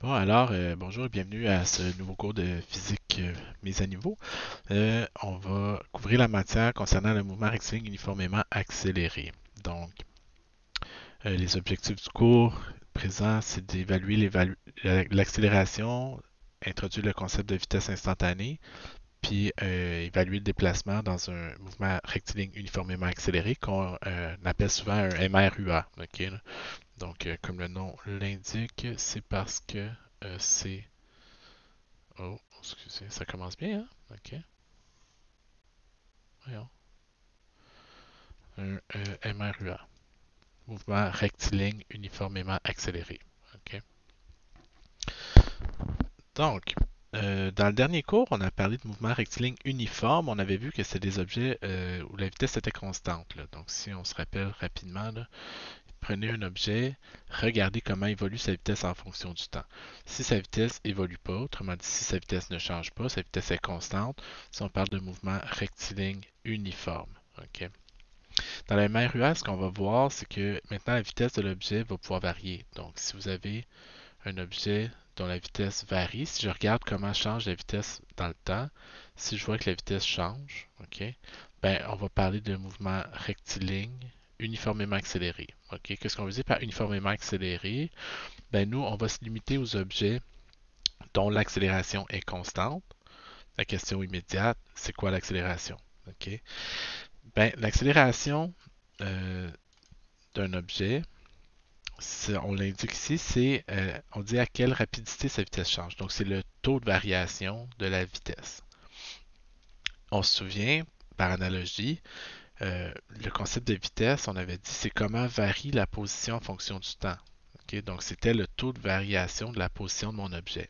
Bon, alors, bonjour et bienvenue à ce nouveau cours de physique mise à niveau. On va couvrir la matière concernant le mouvement rectiligne uniformément accéléré. Donc, les objectifs du cours présent, c'est d'évaluer l'accélération, introduire le concept de vitesse instantanée, puis évaluer le déplacement dans un mouvement rectiligne uniformément accéléré qu'on appelle souvent un MRUA. Ok, là? Donc, comme le nom l'indique, c'est parce que c'est Oh, excusez, ça commence bien, hein? Ok, voyons. Un MRUA, mouvement rectiligne uniformément accéléré. Ok. Donc, dans le dernier cours, on a parlé de mouvement rectiligne uniforme. On avait vu que c'était des objets où la vitesse était constante, là. Donc, si on se rappelle rapidement, là, prenez un objet, regardez comment évolue sa vitesse en fonction du temps. Si sa vitesse évolue pas, autrement dit, si sa vitesse ne change pas, sa vitesse est constante, si on parle de mouvement rectiligne uniforme. Ok. Dans la MRUA, ce qu'on va voir, c'est que maintenant la vitesse de l'objet va pouvoir varier. Donc, si vous avez un objet dont la vitesse varie, si je regarde comment change la vitesse dans le temps, si je vois que la vitesse change, ok, ben, on va parler de mouvement rectiligne uniformément accéléré. Ok, qu'est-ce qu'on veut dire par uniformément accéléré? Ben, nous, on va se limiter aux objets dont l'accélération est constante. La question immédiate, c'est quoi l'accélération? Ok, ben, l'accélération d'un objet, on l'indique ici, on dit à quelle rapidité sa vitesse change. Donc, c'est le taux de variation de la vitesse. On se souvient, par analogie, le concept de vitesse, on avait dit, c'est comment varie la position en fonction du temps. Ok. Donc, c'était le taux de variation de la position de mon objet.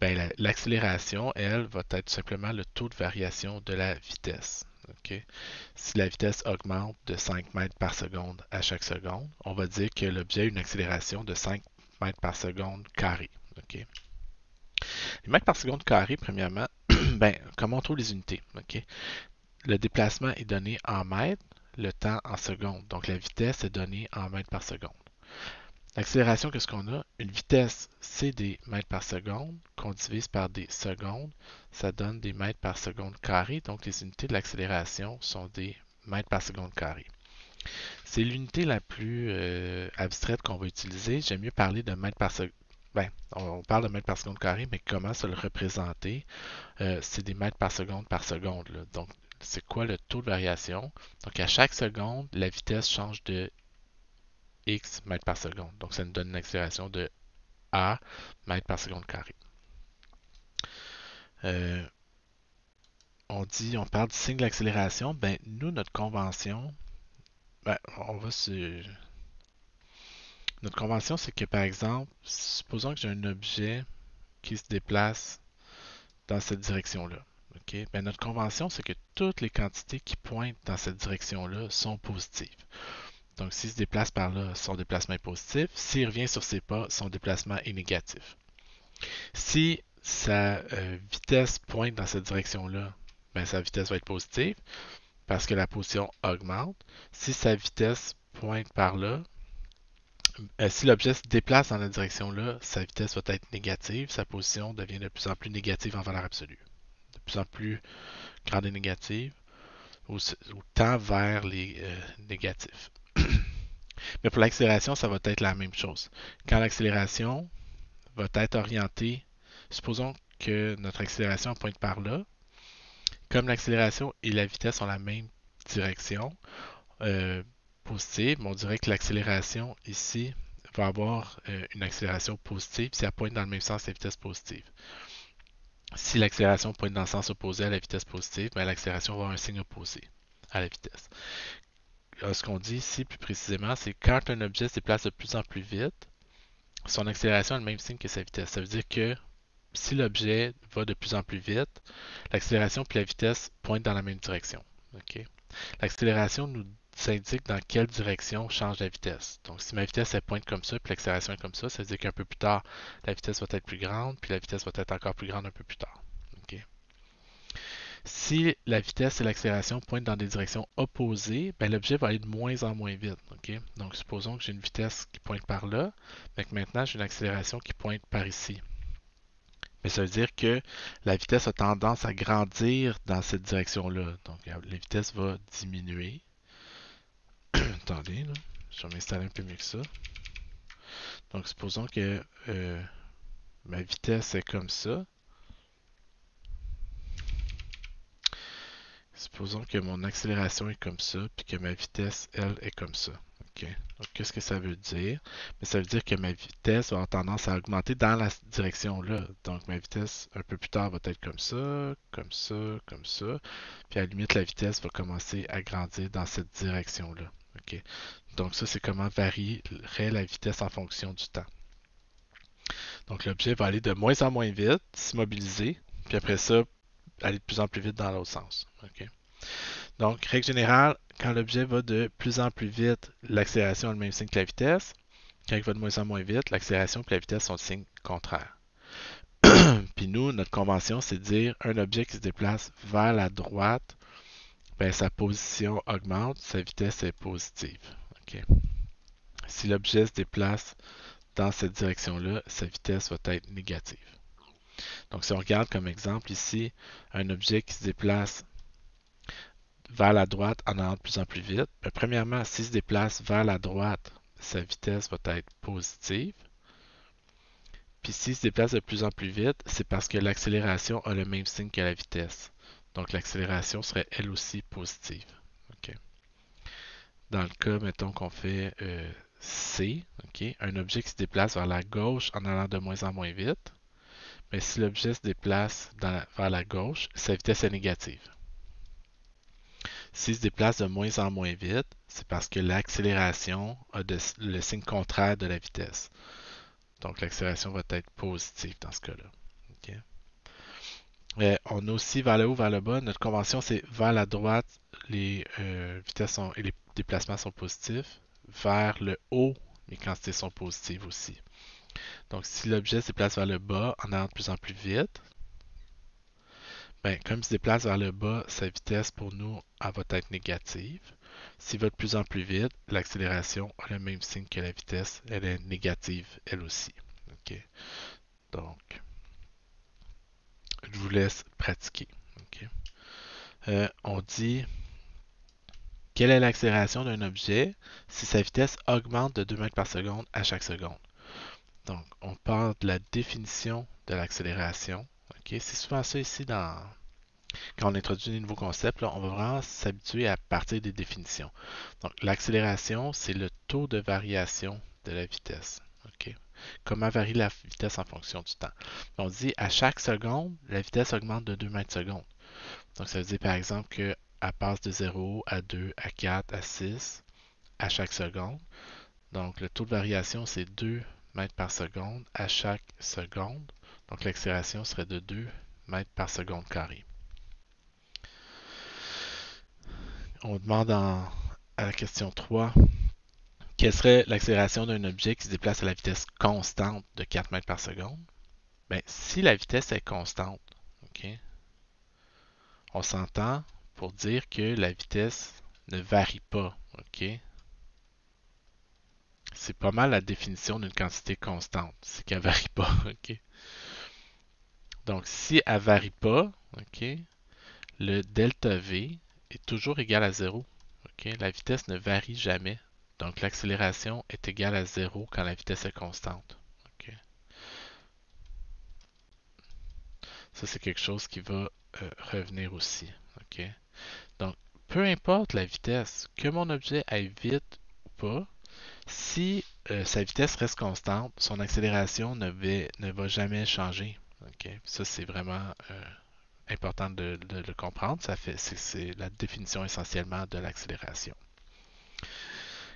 Ben, l'accélération, elle, va être tout simplement le taux de variation de la vitesse. Ok. Si la vitesse augmente de 5 mètres par seconde à chaque seconde, on va dire que l'objet a une accélération de 5 mètres par seconde carré. Ok. Les mètres par seconde carré, premièrement, ben, comment on trouve les unités? Ok. Le déplacement est donné en mètres, le temps en secondes. Donc la vitesse est donnée en mètres par seconde. L'accélération, qu'est-ce qu'on a? Une vitesse, c'est des mètres par seconde, qu'on divise par des secondes, ça donne des mètres par seconde carré. Donc les unités de l'accélération sont des mètres par seconde carré. C'est l'unité la plus abstraite qu'on va utiliser. J'aime mieux parler de mètres par seconde. Ben, on parle de mètres par seconde carré, mais comment se le représenter? C'est des mètres par seconde. Là. Donc, c'est quoi le taux de variation? Donc, à chaque seconde, la vitesse change de x mètres par seconde. Donc, ça nous donne une accélération de a mètres par seconde carré. Euh, on parle du signe de l'accélération. Ben, nous, notre convention, ben, on va se, notre convention, c'est que par exemple, supposons que j'ai un objet qui se déplace dans cette direction-là. Ok. Ben, notre convention, c'est que toutes les quantités qui pointent dans cette direction-là sont positives. Donc, s'il se déplace par là, son déplacement est positif. S'il revient sur ses pas, son déplacement est négatif. Si sa vitesse pointe dans cette direction-là, ben, sa vitesse va être positive parce que la position augmente. Si sa vitesse pointe par là, si l'objet se déplace dans la direction-là, sa vitesse va être négative, sa position devient de plus en plus négative en valeur absolue. De plus en plus grande et négative, ou tend vers les négatifs. Mais pour l'accélération, ça va être la même chose. Quand l'accélération va être orientée, supposons que notre accélération pointe par là, comme l'accélération et la vitesse ont la même direction euh, positive, on dirait que l'accélération ici va avoir une accélération positive si elle pointe dans le même sens que la vitesse positive. Si l'accélération pointe dans le sens opposé à la vitesse positive, ben, l'accélération va avoir un signe opposé à la vitesse. Ce qu'on dit ici plus précisément, c'est quand un objet se déplace de plus en plus vite, son accélération a le même signe que sa vitesse. Ça veut dire que si l'objet va de plus en plus vite, l'accélération et la vitesse pointent dans la même direction. Okay? L'accélération nous indique dans quelle direction change la vitesse. Donc, si ma vitesse elle pointe comme ça, puis l'accélération est comme ça veut dire qu'un peu plus tard, la vitesse va être plus grande, puis la vitesse va être encore plus grande un peu plus tard. Okay? Si la vitesse et l'accélération pointent dans des directions opposées, ben, l'objet va aller de moins en moins vite. Okay? Donc, supposons que j'ai une vitesse qui pointe par là, mais que maintenant j'ai une accélération qui pointe par ici. Mais ça veut dire que la vitesse a tendance à grandir dans cette direction-là. Donc, la vitesse va diminuer. Attendez, là, je vais m'installer un peu mieux que ça. Donc, supposons que ma vitesse est comme ça. Supposons que mon accélération est comme ça, puis que ma vitesse, elle, est comme ça. OK. Donc, qu'est-ce que ça veut dire? Mais ça veut dire que ma vitesse va avoir tendance à augmenter dans la direction-là. Donc, ma vitesse, un peu plus tard, va être comme ça, comme ça, comme ça. Puis, à la limite, la vitesse va commencer à grandir dans cette direction-là. OK. Donc, ça, c'est comment varierait la vitesse en fonction du temps. Donc, l'objet va aller de moins en moins vite, s'immobiliser, puis après ça, aller de plus en plus vite dans l'autre sens. OK. Donc, règle générale, quand l'objet va de plus en plus vite, l'accélération a le même signe que la vitesse. Quand il va de moins en moins vite, l'accélération et la vitesse sont de signes contraires. Puis nous, notre convention, c'est de dire un objet qui se déplace vers la droite, ben, sa position augmente, sa vitesse est positive. Okay. Si l'objet se déplace dans cette direction-là, sa vitesse va être négative. Donc, si on regarde comme exemple ici, un objet qui se déplace vers la droite en allant de plus en plus vite, ben, premièrement, s'il se déplace vers la droite, sa vitesse va être positive. Puis s'il se déplace de plus en plus vite, c'est parce que l'accélération a le même signe que la vitesse. Donc l'accélération serait elle aussi positive. Okay. Dans le cas, mettons qu'on fait C, okay, un objet qui se déplace vers la gauche en allant de moins en moins vite, mais si l'objet se déplace vers la gauche, sa vitesse est négative. S'il se déplace de moins en moins vite, c'est parce que l'accélération a le signe contraire de la vitesse. Donc l'accélération va être positive dans ce cas-là. Okay. On a aussi vers le haut, vers le bas. Notre convention, c'est vers la droite, les vitesses et les déplacements sont positifs. Vers le haut, les quantités sont positives aussi. Donc si l'objet se déplace vers le bas en allant de plus en plus vite, ben, comme il se déplace vers le bas, sa vitesse pour nous elle va être négative. S'il va de plus en plus vite, l'accélération a le même signe que la vitesse, elle est négative elle aussi. Okay. Donc, je vous laisse pratiquer. Okay. On dit quelle est l'accélération d'un objet si sa vitesse augmente de 2 mètres par seconde à chaque seconde. Donc, on parle de la définition de l'accélération. Okay. C'est souvent ça ici quand on introduit des nouveaux concepts, là, on va vraiment s'habituer à partir des définitions. Donc, l'accélération, c'est le taux de variation de la vitesse. Okay. Comment varie la vitesse en fonction du temps? On dit à chaque seconde, la vitesse augmente de 2 mètres secondes. Donc, ça veut dire par exemple qu'elle passe de 0 à 2, à 4, à 6 à chaque seconde. Donc, le taux de variation, c'est 2 mètres par seconde à chaque seconde. Donc, l'accélération serait de 2 mètres par seconde carré. On demande à la question 3, quelle serait l'accélération d'un objet qui se déplace à la vitesse constante de 4 mètres par seconde? Bien, si la vitesse est constante, okay, on s'entend pour dire que la vitesse ne varie pas. Okay? C'est pas mal la définition d'une quantité constante, c'est qu'elle ne varie pas. Okay? Donc, si elle ne varie pas, okay, le delta V est toujours égal à 0. Okay? La vitesse ne varie jamais. Donc, l'accélération est égale à 0 quand la vitesse est constante. Okay? Ça, c'est quelque chose qui va revenir aussi. Okay? Donc, peu importe la vitesse, que mon objet aille vite ou pas, si sa vitesse reste constante, son accélération ne va jamais changer. Okay? Ça, c'est vraiment important de le comprendre. C'est la définition essentiellement de l'accélération.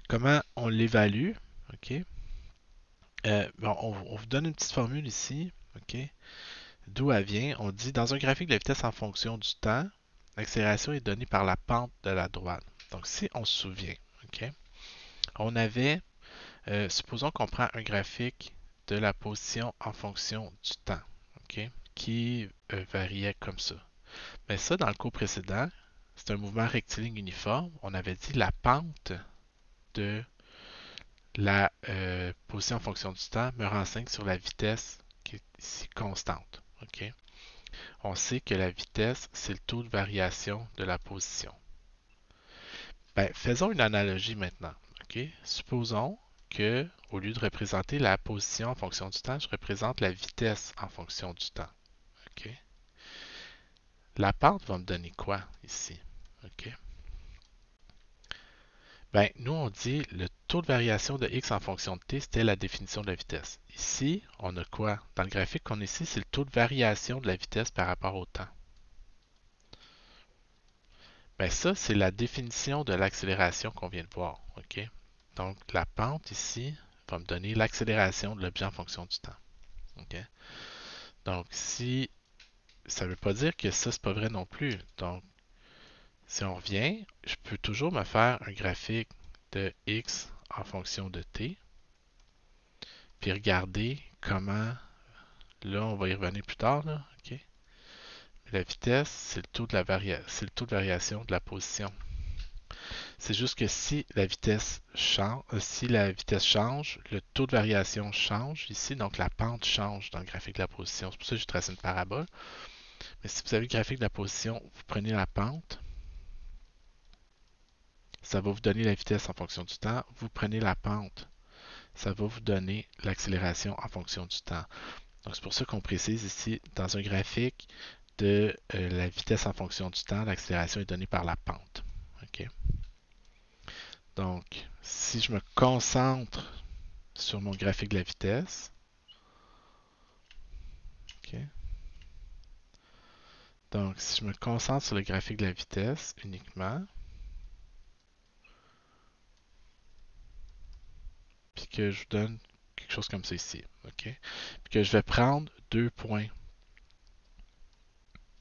Comment on l'évalue? Okay? Bon, on vous donne une petite formule ici. Okay? D'où elle vient? On dit dans un graphique de la vitesse en fonction du temps, l'accélération est donnée par la pente de la droite. Donc, si on se souvient, okay, on avait, supposons qu'on prend un graphique de la position en fonction du temps, okay, qui variait comme ça. Mais ça, dans le cours précédent, c'est un mouvement rectiligne uniforme. On avait dit la pente de la position en fonction du temps me renseigne sur la vitesse qui est ici constante. OK? On sait que la vitesse, c'est le taux de variation de la position. Ben, faisons une analogie maintenant. OK? Supposons que, au lieu de représenter la position en fonction du temps, je représente la vitesse en fonction du temps. OK? La pente va me donner quoi ici? OK? Ben, nous, on dit le taux de variation de x en fonction de t, c'était la définition de la vitesse. Ici, on a quoi? Dans le graphique qu'on a ici, c'est le taux de variation de la vitesse par rapport au temps. Ben, ça, c'est la définition de l'accélération qu'on vient de voir. OK? Donc, la pente ici va me donner l'accélération de l'objet en fonction du temps. OK? Donc, si ça ne veut pas dire que ça, c'est pas vrai non plus. Donc, si on revient, je peux toujours me faire un graphique de x en fonction de t, puis regarder comment, là, on va y revenir plus tard, là, OK? Mais la vitesse, c'est le taux de c'est le taux de variation de la position. C'est juste que si la vitesse change, le taux de variation change ici, donc la pente change dans le graphique de la position. C'est pour ça que j'ai tracé une parabole. Mais si vous avez le graphique de la position, vous prenez la pente, ça va vous donner la vitesse en fonction du temps. Vous prenez la pente, ça va vous donner l'accélération en fonction du temps. Donc c'est pour ça qu'on précise ici, dans un graphique de la vitesse en fonction du temps, l'accélération est donnée par la pente. OK? Donc, si je me concentre sur mon graphique de la vitesse, OK? Donc, si je me concentre sur le graphique de la vitesse uniquement, puis que je vous donne quelque chose comme ça ici, OK? Puis que je vais prendre deux points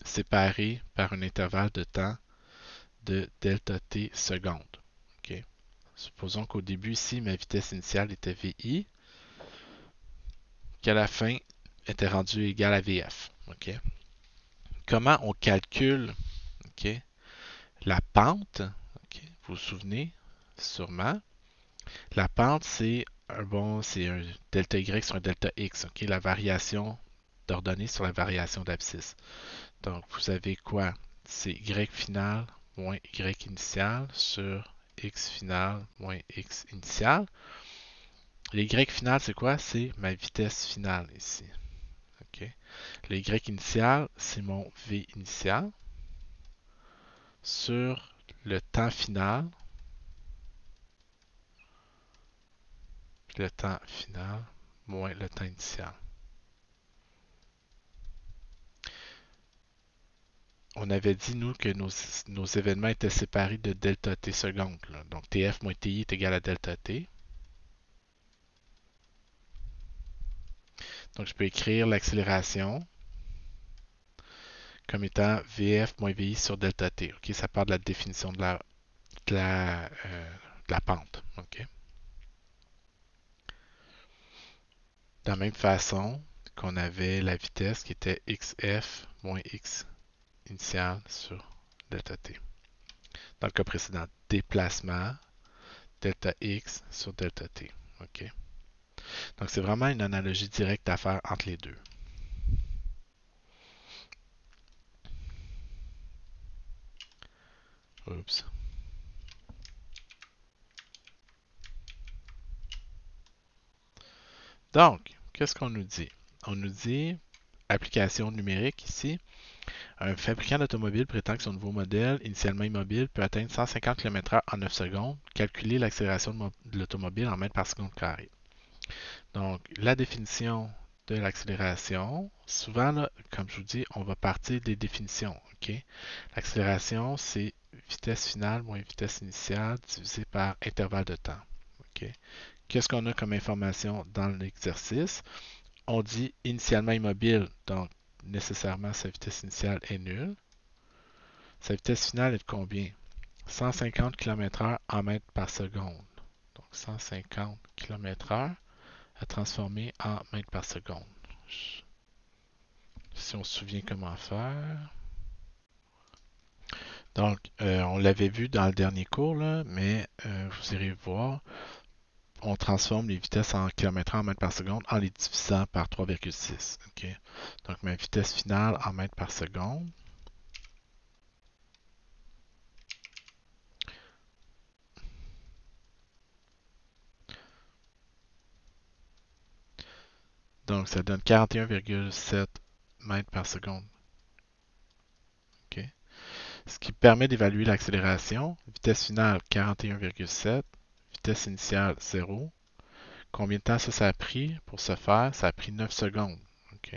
séparés par un intervalle de temps de delta t secondes. OK? Supposons qu'au début ici, ma vitesse initiale était VI, qu'à la fin était rendue égale à VF. OK? Comment on calcule, OK, la pente? OK? Vous vous souvenez sûrement. La pente, c'est un delta Y sur un delta X. OK? La variation d'ordonnée sur la variation d'abscisse. Donc, vous avez quoi? C'est Y final moins Y initial sur X final moins X initial. Le Y final, c'est quoi? C'est ma vitesse finale ici. OK? Le Y initial, c'est mon V initial sur le temps final. Puis le temps final moins le temps initial. On avait dit, nous, que nos événements étaient séparés de delta t secondes. Là. Donc, TF moins TI est égal à delta t. Donc, je peux écrire l'accélération comme étant VF moins VI sur delta t. OK? Ça part de la définition de la pente. OK? De la même façon qu'on avait la vitesse qui était XF moins X initial sur delta t. Dans le cas précédent, déplacement delta X sur delta t. OK? Donc, c'est vraiment une analogie directe à faire entre les deux. Oups. Donc, qu'est-ce qu'on nous dit? On nous dit, application numérique ici, un fabricant d'automobile prétend que son nouveau modèle, initialement immobile, peut atteindre 150 km/h en 9 secondes. Calculer l'accélération de l'automobile en mètres par seconde carré. Donc, la définition de l'accélération, souvent, là, comme je vous dis, on va partir des définitions. OK? L'accélération, c'est vitesse finale moins vitesse initiale divisé par intervalle de temps. OK? Qu'est-ce qu'on a comme information dans l'exercice? On dit initialement immobile, donc nécessairement sa vitesse initiale est nulle. Sa vitesse finale est de combien? 150 km/h en mètres par seconde. Donc 150 km/h à transformer en mètres par seconde. Si on se souvient comment faire. Donc, on l'avait vu dans le dernier cours, là, mais vous irez voir, on transforme les vitesses en km/h en mètres par seconde en les divisant par 3,6. OK? Donc, ma vitesse finale en mètres par seconde. Donc, ça donne 41,7 mètres par seconde. OK? Ce qui permet d'évaluer l'accélération. Vitesse finale 41,7. Vitesse initiale 0. Combien de temps ça a pris pour se faire? Ça a pris 9 secondes. OK?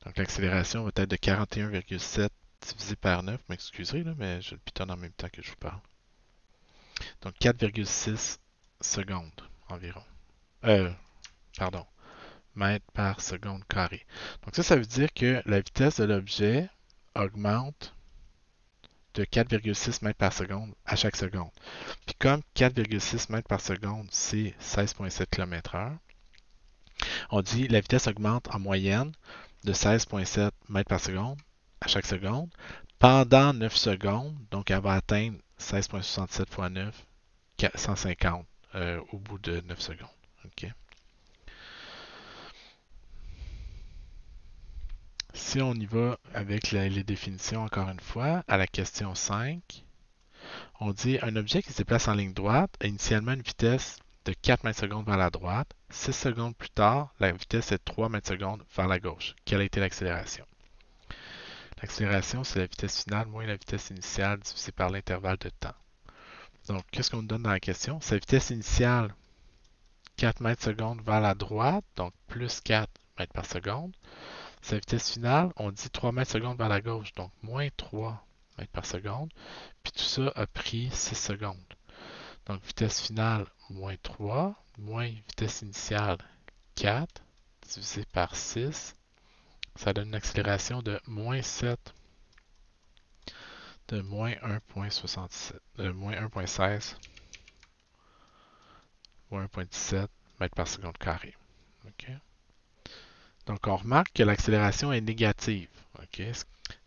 Donc l'accélération va être de 41,7 divisé par 9. M'excuserez, là, mais je le pitonne en même temps que je vous parle. Donc 4,6 secondes environ. Pardon, mètres par seconde carré. Donc ça veut dire que la vitesse de l'objet augmente de 4,6 mètres par seconde à chaque seconde. Puis comme 4,6 mètres par seconde, c'est 16,7 km/h, on dit la vitesse augmente en moyenne de 16,7 mètres par seconde à chaque seconde pendant 9 secondes. Donc, elle va atteindre 16,67 fois 9, 150 au bout de 9 secondes. OK? Si on y va avec les définitions, encore une fois, à la question 5, on dit un objet qui se déplace en ligne droite a initialement une vitesse de 4 mètres secondes vers la droite. 6 secondes plus tard, la vitesse est de 3 mètres secondes vers la gauche. Quelle a été l'accélération? L'accélération, c'est la vitesse finale moins la vitesse initiale divisée par l'intervalle de temps. Donc, qu'est-ce qu'on nous donne dans la question? Sa vitesse initiale, 4 mètres secondes vers la droite, donc plus 4 mètres par seconde. Sa vitesse finale, on dit 3 mètres secondes vers la gauche, donc moins 3 mètres par seconde. Puis tout ça a pris 6 secondes. Donc, vitesse finale, moins 3, moins vitesse initiale, 4, divisé par 6. Ça donne une accélération de moins 7, de moins 1,67, de moins 1,16, moins 1,17 mètres par seconde carré. OK? Donc, on remarque que l'accélération est négative. OK?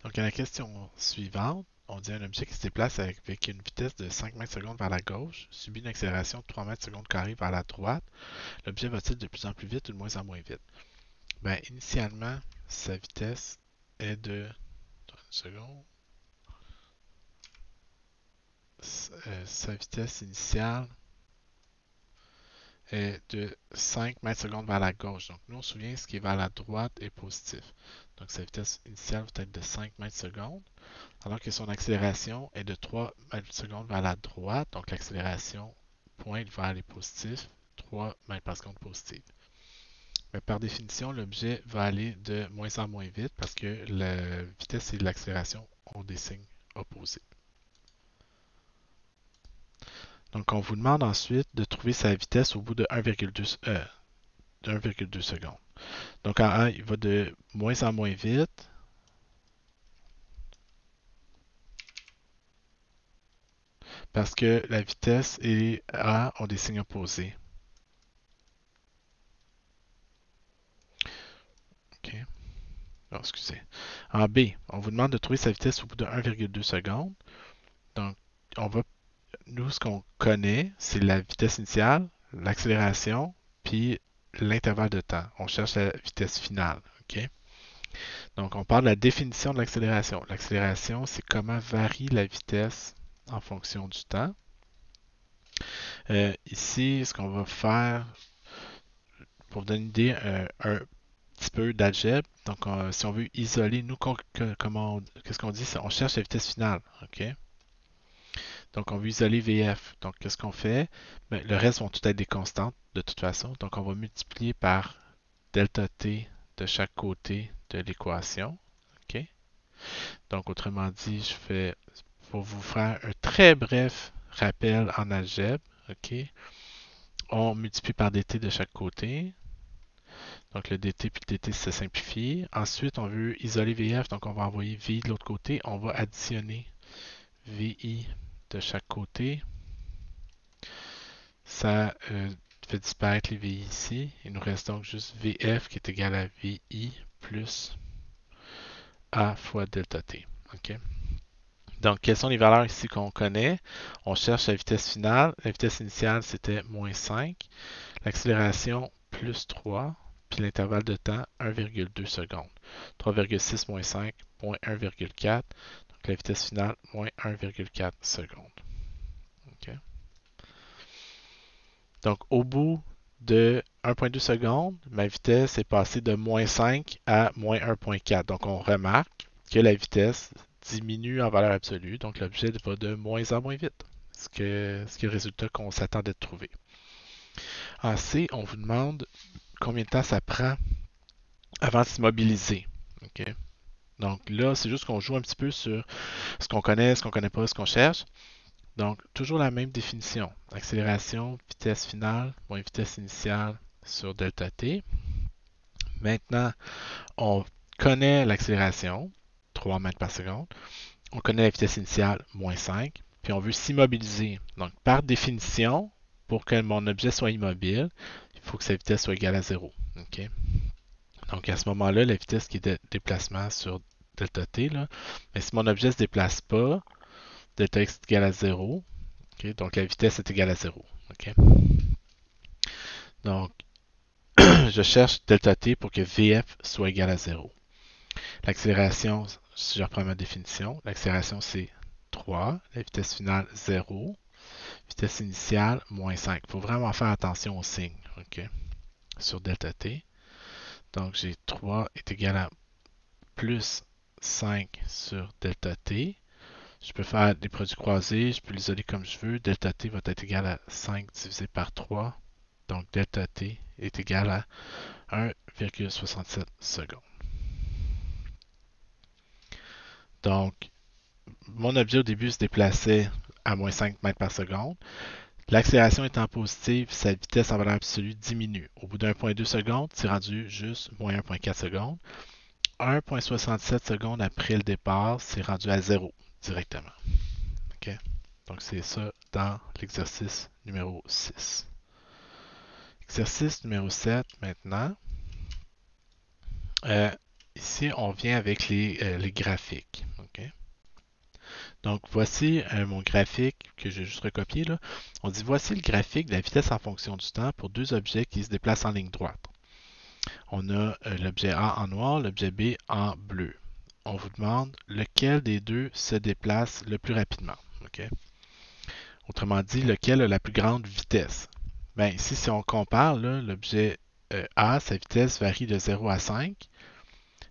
Donc, à la question suivante, on dit un objet qui se déplace avec une vitesse de 5 mètres secondes vers la gauche subit une accélération de 3 mètres secondes carré vers la droite. L'objet va-t-il de plus en plus vite ou de moins en moins vite? Ben, initialement, sa vitesse est de... Une seconde. Sa vitesse initiale est de 5 mètres secondes vers la gauche. Donc, nous, on se souvient, ce qui est vers la droite est positif. Donc, sa vitesse initiale va être de 5 mètres secondes, alors que son accélération est de 3 mètres secondes vers la droite. Donc, l'accélération pointe vers les positifs, 3 mètres par seconde positive. Mais par définition, l'objet va aller de moins en moins vite parce que la vitesse et l'accélération ont des signes opposés. Donc, on vous demande ensuite de trouver sa vitesse au bout de 1,2 secondes. Donc, en A, il va de moins en moins vite. Parce que la vitesse et A ont des signes opposés. OK. Non, excusez. En B, on vous demande de trouver sa vitesse au bout de 1,2 secondes. Donc, nous, ce qu'on connaît, c'est la vitesse initiale, l'accélération, puis l'intervalle de temps. On cherche la vitesse finale. OK? Donc, on parle de la définition de l'accélération. L'accélération, c'est comment varie la vitesse en fonction du temps. Ici, ce qu'on va faire, pour vous donner une idée, un petit peu d'algèbre. Donc, si on veut isoler, nous, qu'est-ce qu'on dit? On cherche la vitesse finale. OK? Donc, on veut isoler VF. Donc, qu'est-ce qu'on fait? Ben, le reste vont tout être des constantes de toute façon. Donc, on va multiplier par delta T de chaque côté de l'équation. OK? Donc, autrement dit, je fais pour vous faire un très bref rappel en algèbre. OK? On multiplie par dt de chaque côté. Donc, le dt puis le dt se simplifie. Ensuite, on veut isoler VF. Donc, on va envoyer VI de l'autre côté. On va additionner VI de chaque côté. Ça fait disparaître les VI ici. Il nous reste donc juste VF qui est égal à VI plus A fois delta T. OK? Donc, quelles sont les valeurs ici qu'on connaît? On cherche la vitesse finale. La vitesse initiale, c'était moins 5. L'accélération, plus 3. Puis l'intervalle de temps, 1,2 secondes. 3,6 moins 5, moins 1,4. Donc, la vitesse finale, moins 1,4 secondes. OK. Donc, au bout de 1,2 secondes, ma vitesse est passée de moins 5 à moins 1,4. Donc, on remarque que la vitesse diminue en valeur absolue. Donc, l'objet va de moins en moins vite. Ce qui est le résultat qu'on s'attendait de trouver. En C, on vous demande combien de temps ça prend avant de s'immobiliser. OK? Donc là, c'est juste qu'on joue un petit peu sur ce qu'on connaît, ce qu'on connaît pas, ce qu'on cherche. Donc, toujours la même définition. Accélération, vitesse finale, moins vitesse initiale sur delta t. Maintenant, on connaît l'accélération, 3 mètres par seconde. On connaît la vitesse initiale, moins 5. Puis on veut s'immobiliser. Donc, par définition, pour que mon objet soit immobile, il faut que sa vitesse soit égale à 0. OK? Donc, à ce moment-là, la vitesse qui est de déplacement sur delta t, là, mais si mon objet ne se déplace pas, delta x est égal à 0. Okay? Donc, la vitesse est égale à 0. Okay? Donc, je cherche delta t pour que Vf soit égal à 0. L'accélération, si je reprends ma définition, l'accélération c'est 3, la vitesse finale 0, vitesse initiale moins 5. Il faut vraiment faire attention aux signes. Okay? Sur delta t. Donc, j'ai 3 est égal à plus 5 sur delta t. Je peux faire des produits croisés, je peux l'isoler comme je veux. Delta t va être égal à 5 divisé par 3. Donc delta t est égal à 1,67 secondes. Donc, mon objet au début se déplaçait à moins 5 mètres par seconde. L'accélération étant positive, sa vitesse en valeur absolue diminue. Au bout d'1,2 secondes, c'est rendu juste moins 1,4 secondes. 1,67 secondes après le départ, c'est rendu à 0 directement. Okay? Donc, c'est ça dans l'exercice numéro 6. Exercice numéro 7 maintenant. Ici, on vient avec les graphiques. Okay? Donc, voici mon graphique que j'ai juste recopié. Là. On dit voici le graphique de la vitesse en fonction du temps pour deux objets qui se déplacent en ligne droite. On a l'objet A en noir, l'objet B en bleu. On vous demande lequel des deux se déplace le plus rapidement. Okay? Autrement dit, lequel a la plus grande vitesse. Bien, ici, si on compare, l'objet A, sa vitesse varie de 0 à 5,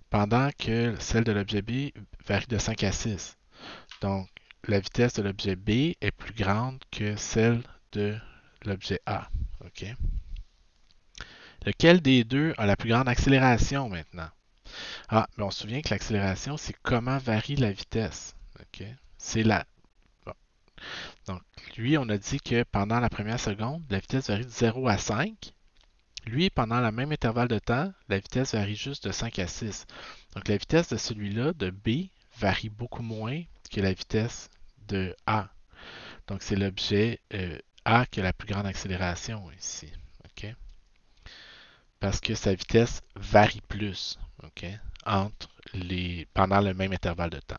pendant que celle de l'objet B varie de 5 à 6. Donc, la vitesse de l'objet B est plus grande que celle de l'objet A. Okay? Lequel des deux a la plus grande accélération maintenant? Ah, mais on se souvient que l'accélération, c'est comment varie la vitesse. Okay? C'est la... Bon. Donc, lui, on a dit que pendant la première seconde, la vitesse varie de 0 à 5. Lui, pendant le même intervalle de temps, la vitesse varie juste de 5 à 6. Donc, la vitesse de celui-là, de B, varie beaucoup moins que la vitesse de A. Donc, c'est l'objet A qui a la plus grande accélération ici. Okay? Parce que sa vitesse varie plus okay? Pendant le même intervalle de temps.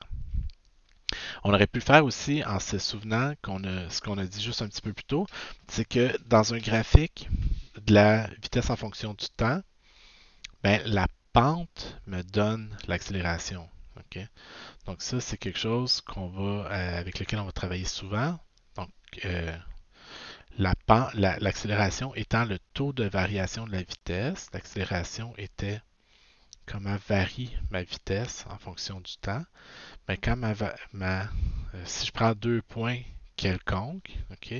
On aurait pu le faire aussi en se souvenant ce qu'on a dit juste un petit peu plus tôt, c'est que dans un graphique de la vitesse en fonction du temps, ben, la pente me donne l'accélération. Okay? Donc ça, c'est quelque chose avec lequel on va travailler souvent. Donc, l'accélération étant le taux de variation de la vitesse, l'accélération était comment varie ma vitesse en fonction du temps. Mais quand si je prends deux points quelconques, ok,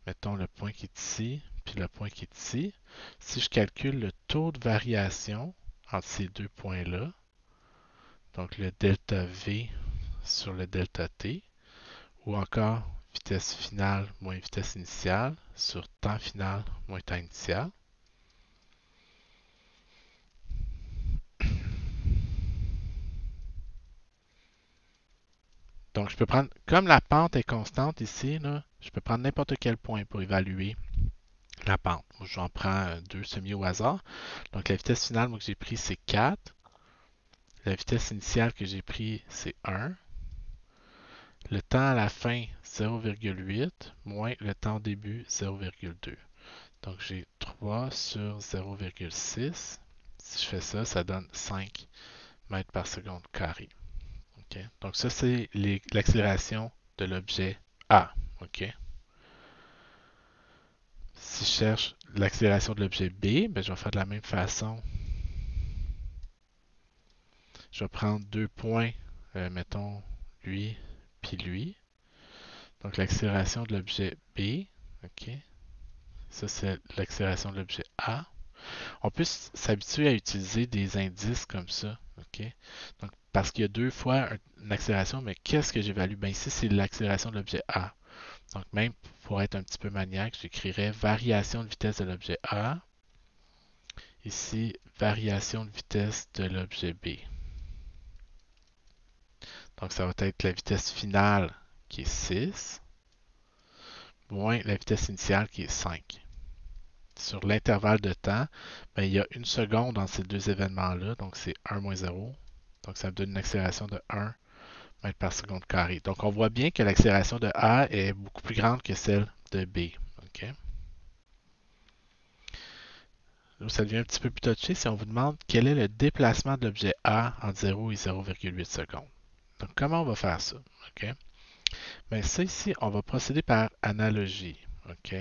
mettons le point qui est ici, puis le point qui est ici, si je calcule le taux de variation entre ces deux points-là, donc le delta V sur le delta T, ou encore vitesse finale moins vitesse initiale sur temps final moins temps initial. Donc, je peux prendre, comme la pente est constante ici, là, je peux prendre n'importe quel point pour évaluer la pente. Moi, j'en prends deux semis au hasard. Donc, la vitesse finale moi, que j'ai pris, c'est 4. La vitesse initiale que j'ai pris, c'est 1. le temps à la fin 0,8 moins le temps au début 0,2. Donc j'ai 3 sur 0,6. Si je fais ça, ça donne 5 mètres par seconde carré. Okay? Donc ça, c'est l'accélération de l'objet A. Okay? Si je cherche l'accélération de l'objet B, ben, je vais faire de la même façon. Je vais prendre deux points, mettons lui, puis lui. Donc l'accélération de l'objet B, ok. Ça c'est l'accélération de l'objet A. On peut s'habituer à utiliser des indices comme ça, ok. Donc parce qu'il y a deux fois une accélération, mais qu'est-ce que j'évalue? Ben ici c'est l'accélération de l'objet A. Donc même pour être un petit peu maniaque, j'écrirais variation de vitesse de l'objet A. Ici, variation de vitesse de l'objet B. Donc ça va être la vitesse finale qui est 6, moins la vitesse initiale qui est 5. Sur l'intervalle de temps, ben, il y a une seconde entre ces deux événements-là, donc c'est 1 moins 0. Donc ça me donne une accélération de 1 mètre par seconde carré. Donc on voit bien que l'accélération de A est beaucoup plus grande que celle de B. Okay? Donc ça devient un petit peu plus touché si on vous demande quel est le déplacement de l'objet A entre 0 et 0,8 secondes. Donc comment on va faire ça? Okay? Bien, ça ici, on va procéder par analogie. OK?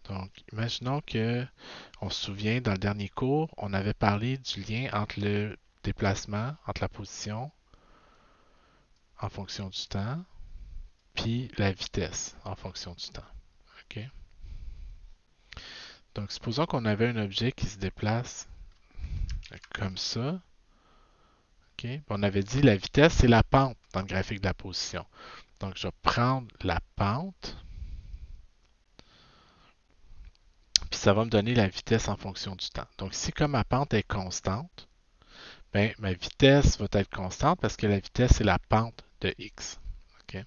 Donc, imaginons que on se souvient, dans le dernier cours, on avait parlé du lien entre le déplacement, entre la position en fonction du temps, puis la vitesse en fonction du temps. OK? Donc, supposons qu'on avait un objet qui se déplace comme ça. OK? On avait dit la vitesse, c'est la pente dans le graphique de la position. Donc, je vais prendre la pente, puis ça va me donner la vitesse en fonction du temps. Donc, si comme ma pente est constante, ben, ma vitesse va être constante parce que la vitesse, c'est la pente de x. Okay?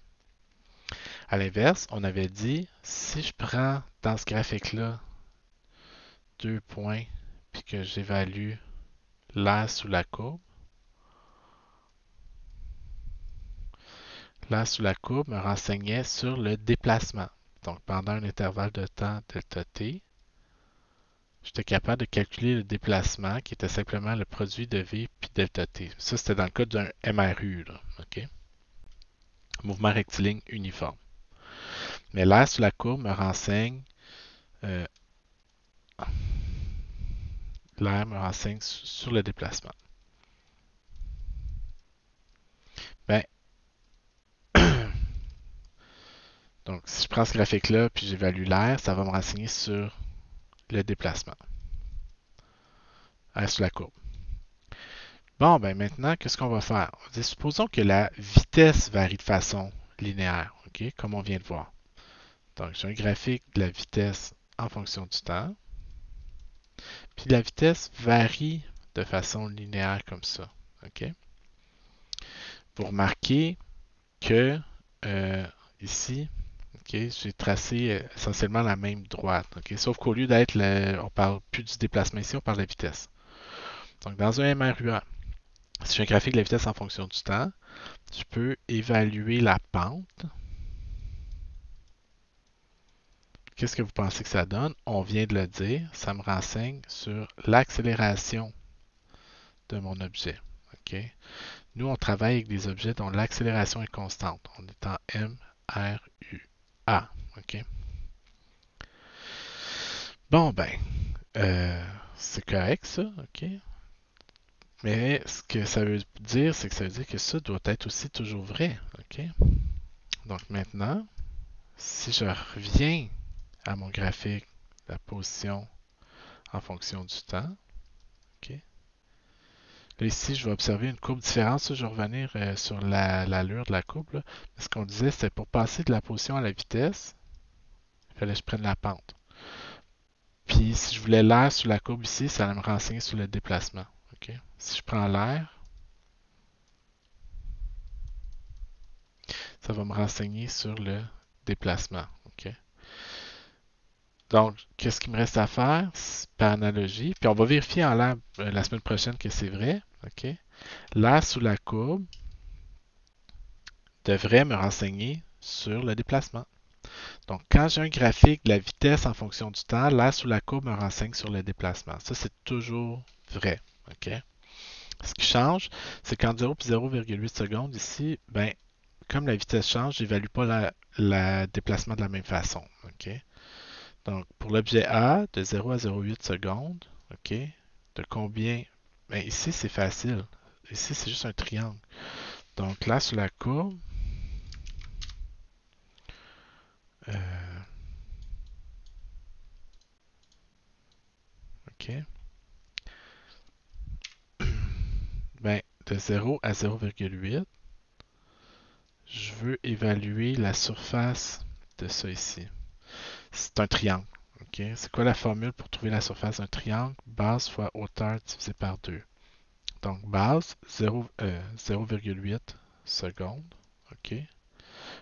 À l'inverse, on avait dit, si je prends dans ce graphique-là deux points, puis que j'évalue l'aire sous la courbe, l'aire sous la courbe me renseignait sur le déplacement. Donc, pendant un intervalle de temps delta t, j'étais capable de calculer le déplacement qui était simplement le produit de v puis delta t. Ça, c'était dans le cas d'un MRU. Là, okay? Mouvement rectiligne uniforme. Mais l'aire sous la courbe me renseigne euh, l'aire me renseigne sur le déplacement. Ben, donc, si je prends ce graphique-là puis j'évalue l'aire, ça va me renseigner sur le déplacement. L'aire sur la courbe. Bon, ben maintenant, qu'est-ce qu'on va faire? On dit, supposons que la vitesse varie de façon linéaire, ok, comme on vient de voir. Donc, j'ai un graphique de la vitesse en fonction du temps. Puis la vitesse varie de façon linéaire comme ça. Ok? Vous remarquez que ici, okay, j'ai tracé essentiellement la même droite. Okay? Sauf qu'au lieu d'être, on parle plus du déplacement ici, on parle de la vitesse. Donc dans un MRUA, si j'ai un graphique de la vitesse en fonction du temps, je peux évaluer la pente. Qu'est-ce que vous pensez que ça donne? On vient de le dire, ça me renseigne sur l'accélération de mon objet. Okay? Nous, on travaille avec des objets dont l'accélération est constante. On est en M, R, U, A. OK? Bon, ben, c'est correct ça, OK? Mais ce que ça veut dire, c'est que ça veut dire que ça doit être aussi toujours vrai, OK? Donc maintenant, si je reviens à mon graphique, la position en fonction du temps, OK? Là, ici, je vais observer une courbe différente. Ça, je vais revenir sur l'allure de la courbe. Là. Ce qu'on disait, c'est pour passer de la position à la vitesse, il fallait que je prenne la pente. Puis, si je voulais l'air sur la courbe ici, ça allait me renseigner sur le déplacement. Okay? Si je prends l'air, ça va me renseigner sur le déplacement. Okay? Donc, qu'est-ce qu'il me reste à faire par analogie? Puis, on va vérifier en l'air la semaine prochaine que c'est vrai. Okay? L'air sous la courbe devrait me renseigner sur le déplacement. Donc, quand j'ai un graphique de la vitesse en fonction du temps, l'aire sous la courbe me renseigne sur le déplacement. Ça, c'est toujours vrai. OK? Ce qui change, c'est qu'en 0 et 0,8 secondes, ici, ben, comme la vitesse change, j'évalue pas le déplacement de la même façon. OK? Donc, pour l'objet A, de 0 à 0,8 secondes, OK? De combien? Ben, ici, c'est facile. Ici, c'est juste un triangle. Donc, là, sur la courbe, euh, OK? Ben, de 0 à 0,8, je veux évaluer la surface de ça ici. C'est un triangle. OK? C'est quoi la formule pour trouver la surface d'un triangle? Base fois hauteur divisé par 2. Donc, base, 0,8 secondes. OK?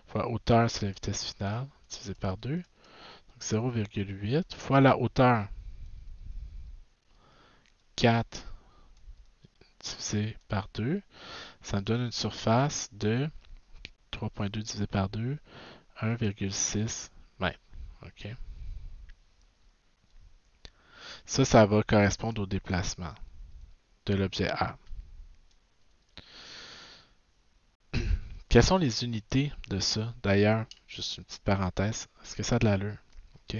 Fois hauteur, c'est la vitesse finale, divisé par 2. Donc, 0,8 fois la hauteur, 4 divisé par 2. Ça me donne une surface de 3,2 divisé par 2, 1,6 mètres. OK? Ça va correspondre au déplacement de l'objet A. Quelles sont les unités de ça? D'ailleurs, juste une petite parenthèse, est-ce que ça a de l'allure? OK?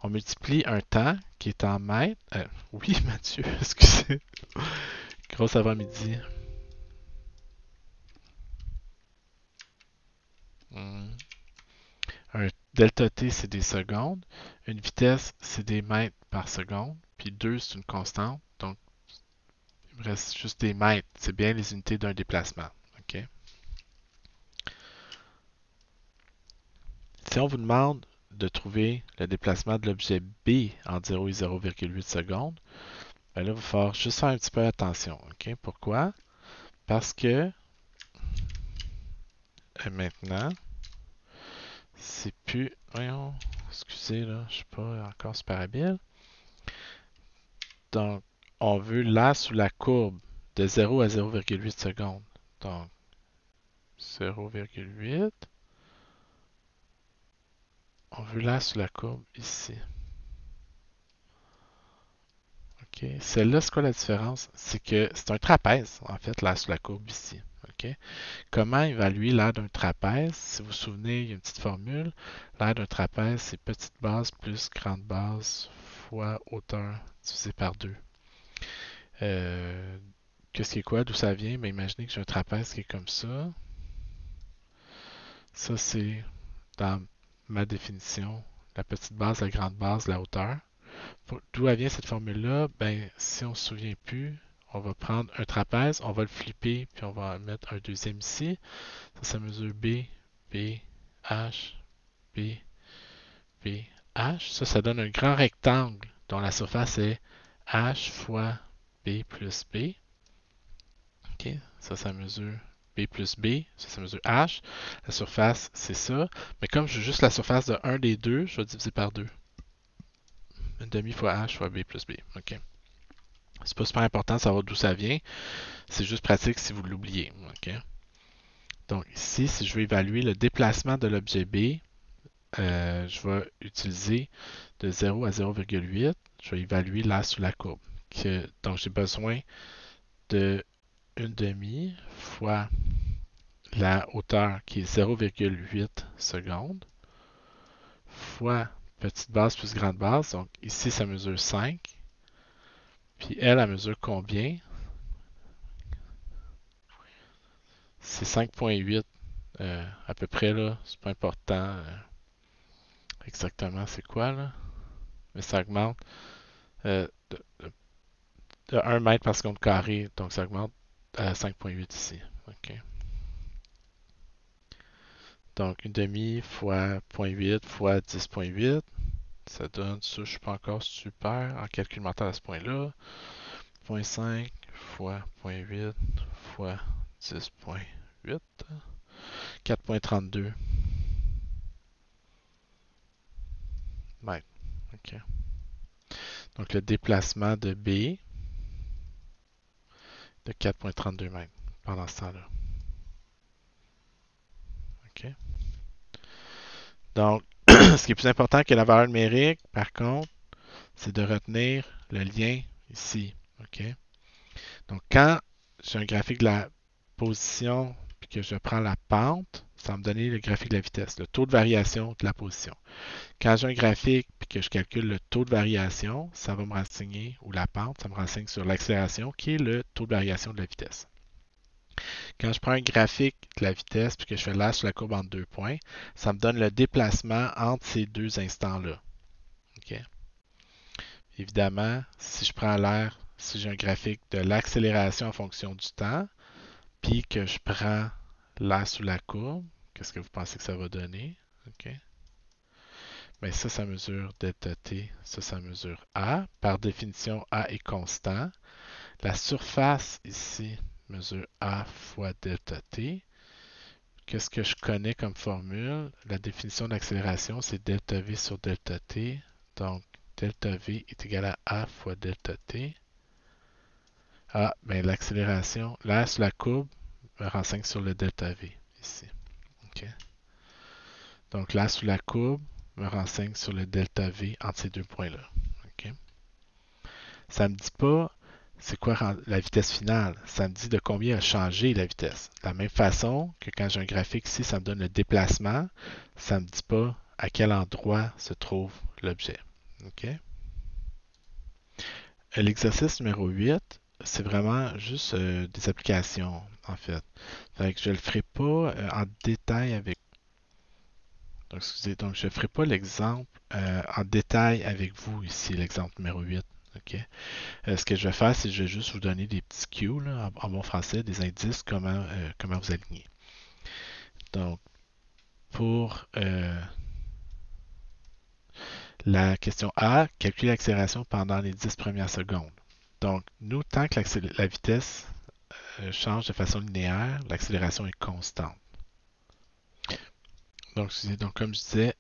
On multiplie un temps qui est en mètres. Oui, Mathieu, excusez. Gros avant-midi. Hmm. Un delta t, c'est des secondes. Une vitesse, c'est des mètres par seconde. Puis 2, c'est une constante. Donc, il me reste juste des mètres. C'est bien les unités d'un déplacement. OK? Si on vous demande de trouver le déplacement de l'objet B en 0 et 0,8 secondes, ben là, il va falloir juste faire un petit peu attention. OK? Pourquoi? Parce que maintenant, c'est plus. Voyons, excusez, là, je ne suis pas encore super habile. Donc, on veut là sous la courbe de 0 à 0,8 secondes. Donc, 0,8. On veut là sous la courbe ici. OK. Celle-là, c'est quoi la différence? C'est que c'est un trapèze, en fait, là sous la courbe ici. OK. Comment évaluer l'aire d'un trapèze? Si vous vous souvenez, il y a une petite formule. L'aire d'un trapèze, c'est petite base plus grande base fois hauteur divisé par 2. Qu'est-ce qui est quoi? D'où ça vient? Ben, imaginez que j'ai un trapèze qui est comme ça. Ça, c'est dans ma définition, la petite base, la grande base, la hauteur. D'où vient cette formule-là? Ben, si on ne se souvient plus, on va prendre un trapèze, on va le flipper, puis on va mettre un deuxième ici. Ça mesure B, B, H, B, B, H. Ça donne un grand rectangle dont la surface est H fois B plus B. OK, ça mesure B plus B, ça mesure H. La surface, c'est ça. Mais comme je veux juste la surface de un des deux, je vais diviser par 2. Une demi fois H fois B plus B. OK. C'est pas super important de savoir d'où ça vient. C'est juste pratique si vous l'oubliez. OK. Donc ici, si je veux évaluer le déplacement de l'objet B, je vais utiliser de 0 à 0,8. Je vais évaluer là sous la courbe. Donc j'ai besoin de une demi fois la hauteur qui est 0,8 secondes fois petite base plus grande base. Donc ici, ça mesure 5. Puis elle mesure combien? C'est 5,8 à peu près là. C'est pas important exactement c'est quoi là. Mais ça augmente de 1 mètre par seconde carré. Donc ça augmente à 5,8 ici. OK. Donc une demi fois 0,8 fois 10,8. Ça donne ça, je ne suis pas encore super en calcul mental à ce point-là. 0,5 fois 0,8 fois 10,8. 4,32 mètres. OK. Donc le déplacement de B de 4,32 mètres pendant ce temps-là. OK? Donc, ce qui est plus important que la valeur numérique, par contre, c'est de retenir le lien ici. OK? Donc, quand j'ai un graphique de la position puis que je prends la pente, ça va me donner le graphique de la vitesse, le taux de variation de la position. Quand j'ai un graphique puis que je calcule le taux de variation, ça va me renseigner, ou la pente, ça me renseigne sur l'accélération qui est le taux de variation de la vitesse. Quand je prends un graphique de la vitesse puis que je fais l'air sur la courbe entre deux points, ça me donne le déplacement entre ces deux instants-là. OK? Évidemment, si je prends l'air, si j'ai un graphique de l'accélération en fonction du temps, puis que je prends l'air sous la courbe, qu'est-ce que vous pensez que ça va donner? OK? Mais ça mesure delta t, ça mesure A. Par définition, A est constant. La surface ici mesure A fois delta t. Qu'est-ce que je connais comme formule? La définition d'accélération, c'est delta v sur delta t. Donc, delta v est égal à A fois delta t. Ah, ben l'accélération, l'air sur la courbe me renseigne sur le delta v ici. OK? Donc, l'air sous la courbe me renseigne sur le delta v entre ces deux points-là. OK? Ça ne me dit pas c'est quoi la vitesse finale. Ça me dit de combien a changé la vitesse. De la même façon que quand j'ai un graphique ici, ça me donne le déplacement. Ça ne me dit pas à quel endroit se trouve l'objet. OK? L'exercice numéro 8, c'est vraiment juste des applications, en fait. Fait que je ne le ferai pas en détail avec. Donc, excusez, donc je ne ferai pas l'exemple en détail avec vous ici, l'exemple numéro 8. OK? Ce que je vais faire, c'est que je vais juste vous donner des petits cues là, en bon français, des indices comment vous aligner. Donc, pour la question A, calculer l'accélération pendant les 10 premières secondes. Donc, nous, tant que la vitesse change de façon linéaire, l'accélération est constante. Donc, comme je disais,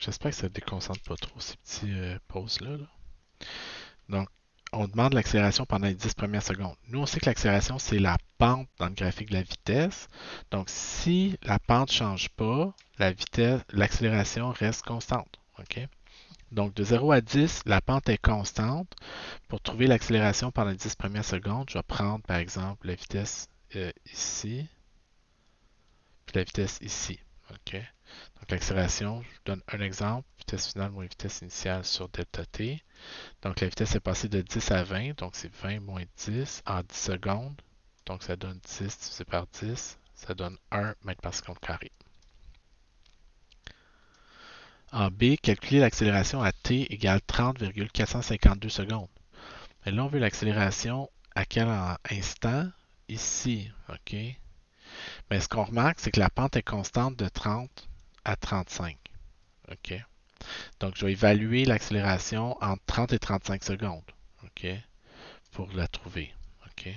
j'espère que ça ne déconcentre pas trop ces petits pauses-là. Là. Donc, on demande l'accélération pendant les 10 premières secondes. Nous, on sait que l'accélération, c'est la pente dans le graphique de la vitesse. Donc, si la pente ne change pas, l'accélération reste constante. OK? Donc, de 0 à 10, la pente est constante. Pour trouver l'accélération pendant les 10 premières secondes, je vais prendre, par exemple, la vitesse ici, puis la vitesse ici. OK? Donc, l'accélération, je vous donne un exemple, vitesse finale moins vitesse initiale sur delta t. Donc, la vitesse est passée de 10 à 20, donc c'est 20 moins 10 en 10 secondes. Donc, ça donne 10 divisé par 10, ça donne 1 mètre par seconde carré. En B, calculer l'accélération à t égale 30,452 secondes. Et là, on veut l'accélération à quel instant? Ici, OK? Mais ce qu'on remarque, c'est que la pente est constante de 30 à 35. OK? Donc, je vais évaluer l'accélération entre 30 et 35 secondes. OK? Pour la trouver. OK?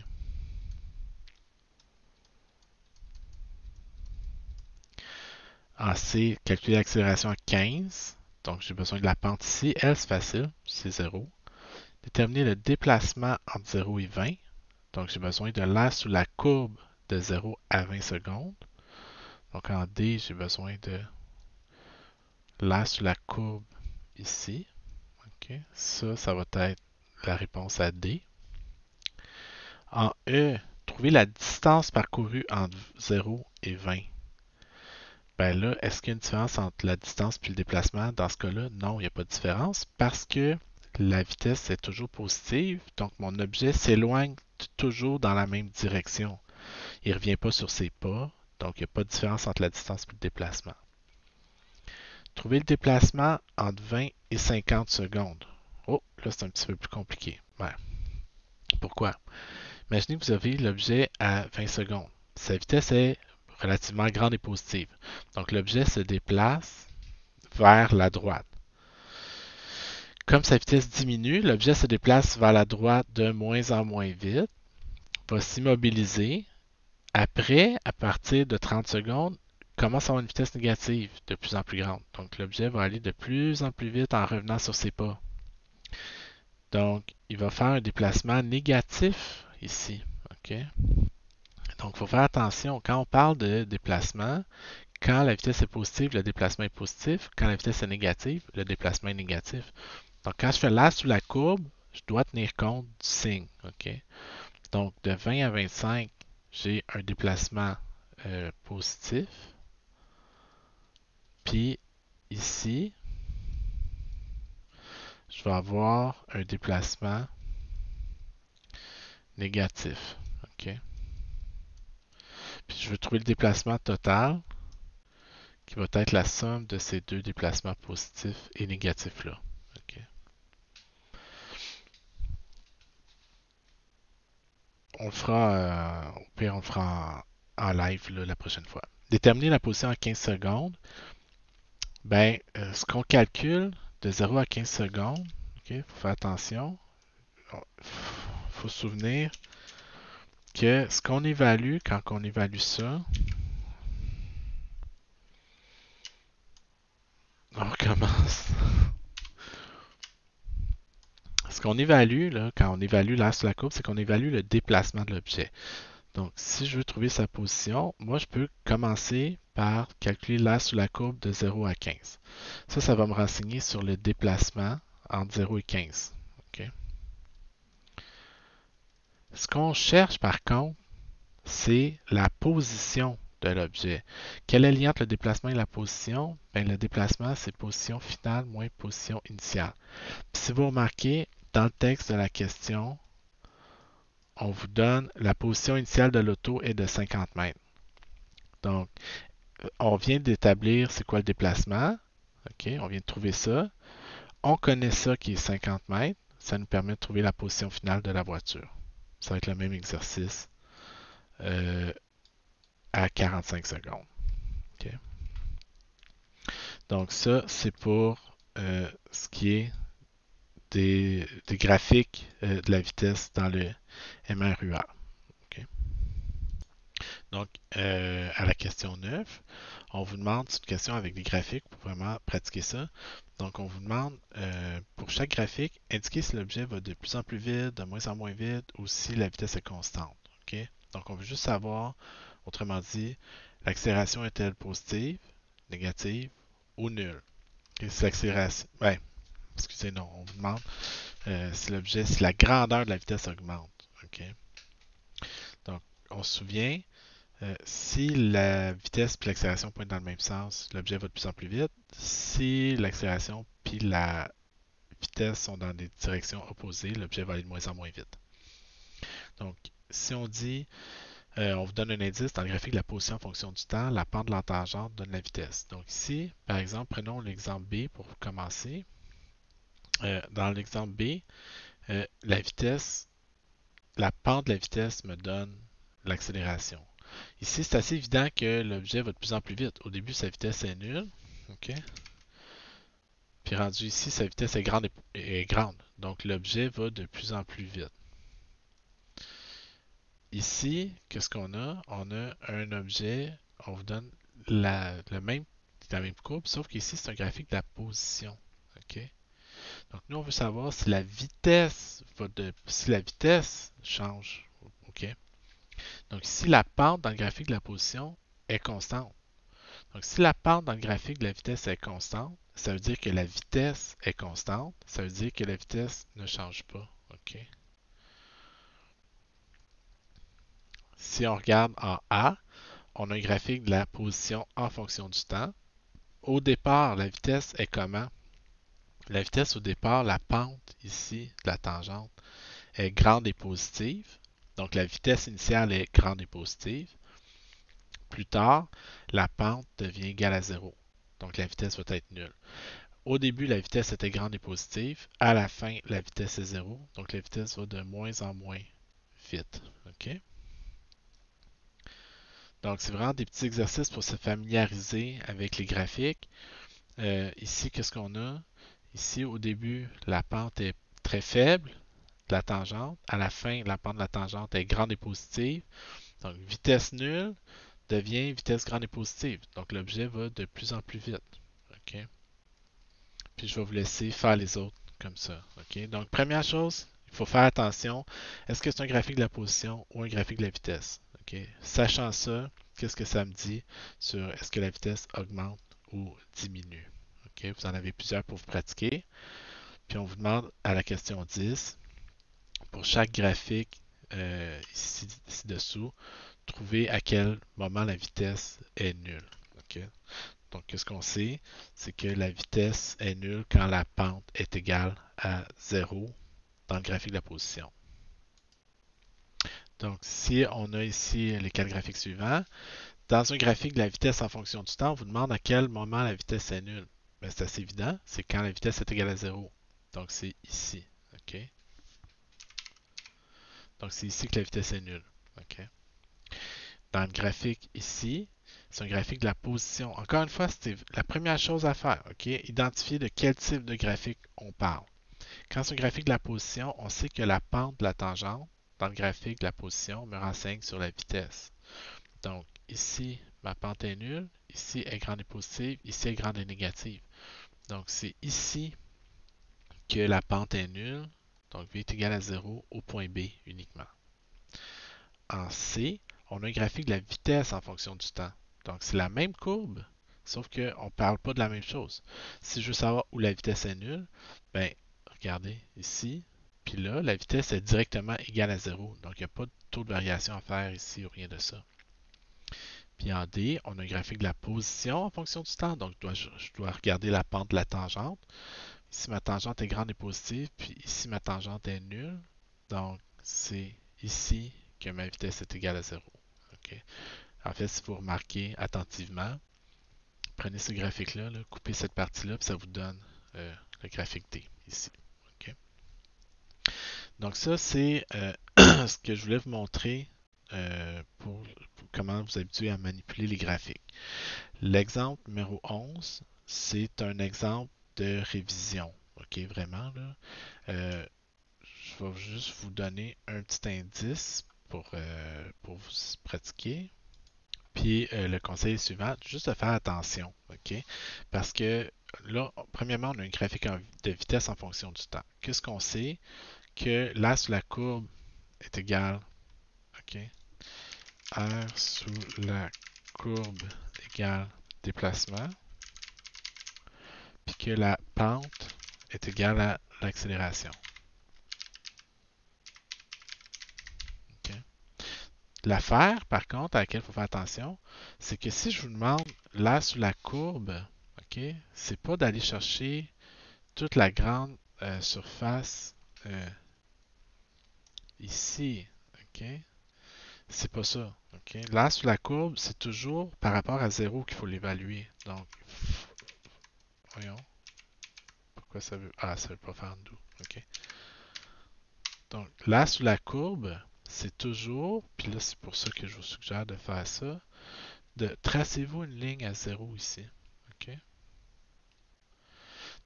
En C, calculer l'accélération à 15. Donc, j'ai besoin de la pente ici. Elle, c'est facile. C'est 0. Déterminer le déplacement entre 0 et 20. Donc, j'ai besoin de l'air sous la courbe de 0 à 20 secondes. Donc, en D, j'ai besoin de l'air sous la courbe ici. OK? Ça va être la réponse à D. En E, trouver la distance parcourue entre 0 et 20. Ben là, est-ce qu'il y a une différence entre la distance et le déplacement? Dans ce cas-là, non, il n'y a pas de différence parce que la vitesse est toujours positive, donc mon objet s'éloigne toujours dans la même direction. Il ne revient pas sur ses pas, donc il n'y a pas de différence entre la distance et le déplacement. Trouver le déplacement entre 20 et 50 secondes. Oh, là c'est un petit peu plus compliqué. Ouais. Pourquoi? Imaginez que vous avez l'objet à 20 secondes. Sa vitesse est relativement grande et positive. Donc l'objet se déplace vers la droite. Comme sa vitesse diminue, l'objet se déplace vers la droite de moins en moins vite, va s'immobiliser. Après, à partir de 30 secondes, commence à avoir une vitesse négative de plus en plus grande. Donc l'objet va aller de plus en plus vite en revenant sur ses pas. Donc, il va faire un déplacement négatif ici. OK? Donc, il faut faire attention. Quand on parle de déplacement, Quand la vitesse est positive, le déplacement est positif. Quand la vitesse est négative, le déplacement est négatif. Donc, quand je fais l'air sous la courbe, je dois tenir compte du signe. OK? Donc, de 20 à 25, j'ai un déplacement positif. Puis, ici, je vais avoir un déplacement négatif. OK? Puis, je veux trouver le déplacement total, qui va être la somme de ces deux déplacements positifs et négatifs-là. OK? On le fera, au pire, on le fera en live là, la prochaine fois. Déterminer la position en 15 secondes. Ben, ce qu'on calcule de 0 à 15 secondes, il faut faire attention. Il faut se souvenir que ce qu'on évalue, quand on évalue ça, on recommence. Ce qu'on évalue, là, quand on évalue l'aire sur la courbe, c'est qu'on évalue le déplacement de l'objet. Donc, si je veux trouver sa position, moi, je peux commencer par calculer l'aire sous la courbe de 0 à 15. Ça va me renseigner sur le déplacement entre 0 et 15. OK? Ce qu'on cherche, par contre, c'est la position de l'objet. Quel est le lien entre le déplacement et la position? Ben, le déplacement, c'est position finale moins position initiale. Puis, si vous remarquez, dans le texte de la question, on vous donne la position initiale de l'auto est de 50 mètres. Donc, on vient d'établir c'est quoi le déplacement. OK, on vient de trouver ça. On connaît ça qui est 50 mètres. Ça nous permet de trouver la position finale de la voiture. Ça va être le même exercice à 45 secondes. OK. Donc ça, c'est pour ce qui est des graphiques de la vitesse dans le MRUA. OK. Donc, à la question 9, on vous demande, c'est une question avec des graphiques pour vraiment pratiquer ça. Donc, on vous demande, pour chaque graphique, indiquer si l'objet va de plus en plus vite, de moins en moins vite, ou si la vitesse est constante. OK? Donc, on veut juste savoir, autrement dit, l'accélération est-elle positive, négative ou nulle? Okay? Si l'accélération... Ouais, excusez, non, on vous demande si l'objet, si la grandeur de la vitesse augmente. OK? Donc, on se souvient, si la vitesse et l'accélération pointent dans le même sens, l'objet va de plus en plus vite. Si l'accélération puis la vitesse sont dans des directions opposées, l'objet va aller de moins en moins vite. Donc, si on dit, on vous donne un indice dans le graphique de la position en fonction du temps, la pente de la tangente donne la vitesse. Donc ici, par exemple, prenons l'exemple B pour commencer. Dans l'exemple B, la vitesse, la pente de la vitesse me donne l'accélération. Ici, c'est assez évident que l'objet va de plus en plus vite. Au début, sa vitesse est nulle. OK? Puis rendu ici, sa vitesse est grande. Donc l'objet va de plus en plus vite. Ici, qu'est-ce qu'on a? On a un objet, on vous donne la même courbe, sauf qu'ici, c'est un graphique de la position. OK? Donc nous, on veut savoir si la vitesse change. OK? Donc ici, la pente dans le graphique de la position est constante. Donc si la pente dans le graphique de la vitesse est constante, ça veut dire que la vitesse est constante. Ça veut dire que la vitesse ne change pas. OK? Si on regarde en A, on a un graphique de la position en fonction du temps. Au départ, la vitesse est comment? La vitesse au départ, la pente ici de la tangente est grande et positive. Donc la vitesse initiale est grande et positive. Plus tard, la pente devient égale à 0. Donc la vitesse va être nulle. Au début, la vitesse était grande et positive. À la fin, la vitesse est 0. Donc la vitesse va de moins en moins vite. OK? Donc c'est vraiment des petits exercices pour se familiariser avec les graphiques. Ici, qu'est-ce qu'on a? Ici, au début, la pente est très faible de la tangente. À la fin, la pente de la tangente est grande et positive. Donc vitesse nulle devient vitesse grande et positive. Donc l'objet va de plus en plus vite. OK? Puis je vais vous laisser faire les autres comme ça. OK? Donc première chose, il faut faire attention. Est-ce que c'est un graphique de la position ou un graphique de la vitesse? OK? Sachant ça, qu'est-ce que ça me dit sur est-ce que la vitesse augmente ou diminue. Ok, vous en avez plusieurs pour vous pratiquer. Puis on vous demande à la question 10, pour chaque graphique ci-dessous, trouver à quel moment la vitesse est nulle. Ok? Donc, ce qu'on sait, c'est que la vitesse est nulle quand la pente est égale à 0 dans le graphique de la position. Donc, si on a ici les quatre graphiques suivants, dans un graphique de la vitesse en fonction du temps, on vous demande à quel moment la vitesse est nulle. Ben, c'est assez évident, c'est quand la vitesse est égale à 0. Donc, c'est ici. OK? Donc, c'est ici que la vitesse est nulle. OK? Dans le graphique ici, c'est un graphique de la position. Encore une fois, c'est la première chose à faire. OK? Identifier de quel type de graphique on parle. Quand c'est un graphique de la position, on sait que la pente de la tangente dans le graphique de la position me renseigne sur la vitesse. Donc, ici, ma pente est nulle. Ici, est grande et positive. Ici, est grande et négative. Donc, c'est ici que la pente est nulle. Donc, V est égal à 0 au point B uniquement. En C, on a un graphique de la vitesse en fonction du temps. Donc, c'est la même courbe, sauf qu'on ne parle pas de la même chose. Si je veux savoir où la vitesse est nulle, ben, regardez ici, puis là, la vitesse est directement égale à 0. Donc, il n'y a pas de taux de variation à faire ici ou rien de ça. Puis en D, on a un graphique de la position en fonction du temps. Donc, je dois regarder la pente de la tangente. Ici, ma tangente est grande et positive, puis ici, ma tangente est nulle. Donc, c'est ici que ma vitesse est égale à 0. Okay? En fait, si vous remarquez attentivement, prenez ce graphique-là, coupez cette partie-là, puis ça vous donne le graphique D ici. Okay? Donc ça, c'est ce que je voulais vous montrer pour comment vous habituer à manipuler les graphiques. L'exemple numéro 11, c'est un exemple de révision. OK, vraiment, là. Je vais juste vous donner un petit indice pour vous pratiquer. Puis le conseil est suivant, juste de faire attention, OK? Parce que là, premièrement, on a un graphique de vitesse en fonction du temps. Qu'est-ce qu'on sait? Que l'aire sous la courbe est égal, OK? R sous la courbe égale déplacement, puis que la pente est égale à l'accélération. Okay? L'affaire, par contre, à laquelle il faut faire attention, c'est que si je vous demande l'aire sous la courbe, OK, c'est pas d'aller chercher toute la grande surface ici, OK? C'est pas ça, OK? L'aire sous la courbe, c'est toujours par rapport à 0 qu'il faut l'évaluer. Donc, voyons. Pourquoi ça veut... Ah, ça veut pas faire undo, OK? Donc, l'aire sous la courbe, c'est toujours, puis là, c'est pour ça que je vous suggère de faire ça, de tracez-vous une ligne à 0 ici, OK?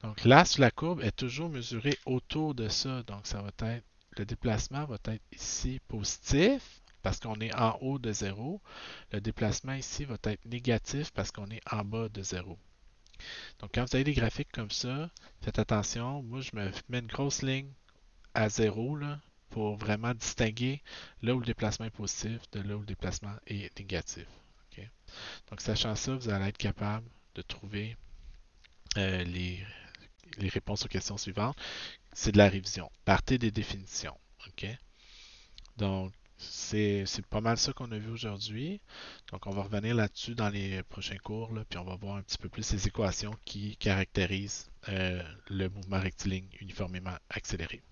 Donc, l'aire sous la courbe est toujours mesurée autour de ça. Donc, ça va être, le déplacement va être ici positif parce qu'on est en haut de 0. Le déplacement ici va être négatif parce qu'on est en bas de 0. Donc, quand vous avez des graphiques comme ça, faites attention. Moi, je me mets une grosse ligne à 0 là, pour vraiment distinguer là où le déplacement est positif de là où le déplacement est négatif. Okay? Donc, sachant ça, vous allez être capable de trouver les réponses aux questions suivantes. C'est de la révision. Partez des définitions. OK? Donc, c'est pas mal ça qu'on a vu aujourd'hui. Donc, on va revenir là-dessus dans les prochains cours, là, puis on va voir un petit peu plus les équations qui caractérisent le mouvement rectiligne uniformément accéléré.